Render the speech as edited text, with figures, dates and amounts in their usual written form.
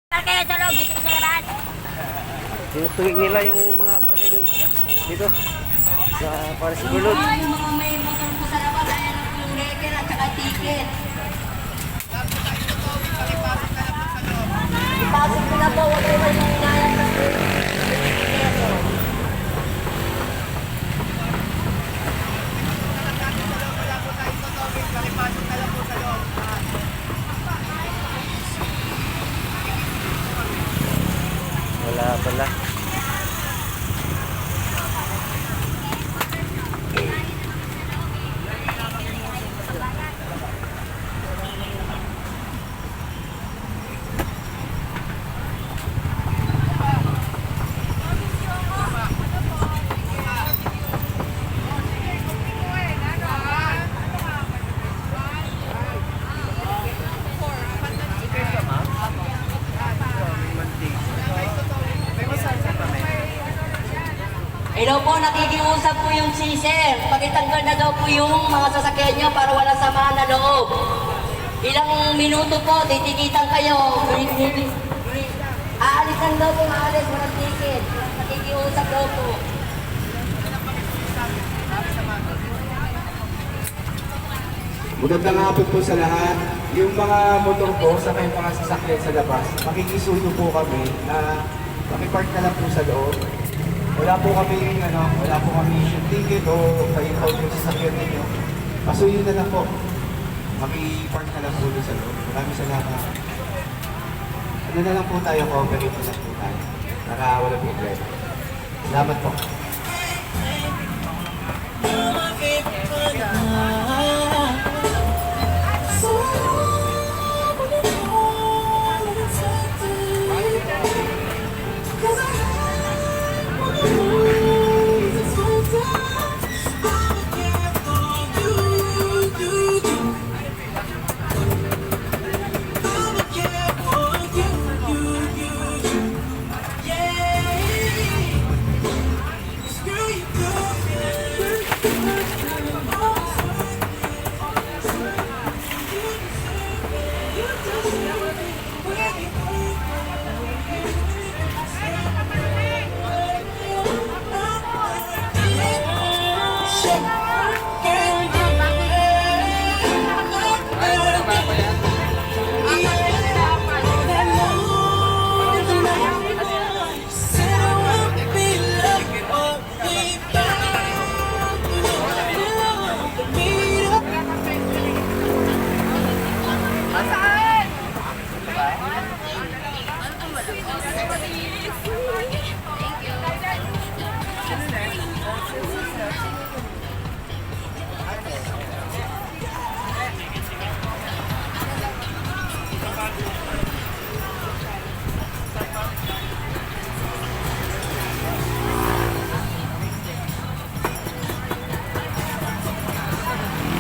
Kaya sa loob, gusto sa labas. Tinutuwig nila yung mga parking dito sa para sa gulod. Yung mga may motor po sa labas, ayan yung record at saka ticket. Ipasok ko na po, wag mo yung inayang na po. Wala pala. Hello po, nakikiusap po yung si Sir. Pakitanggal na daw po yung mga sasakyan nyo para wala samahan na loob. Ilang minuto po, titikitan kayo. Aalisan daw po, aalis, walang ticket. Nakikiusap daw po. Magandang hapon po sa lahat. Yung mga motor po sa may mga sasakyan sa labas, makikisundo po kami na makipark na lang po sa loob. Wala po kami ticket o pa-impound yung sasakyan ninyo. Pasuyin na lang po. Makipark na lang po doon sa loob. Maraming salamat. Ano na lang po tayo, cooperate na lang po tayo. Para wala problema. Salamat po.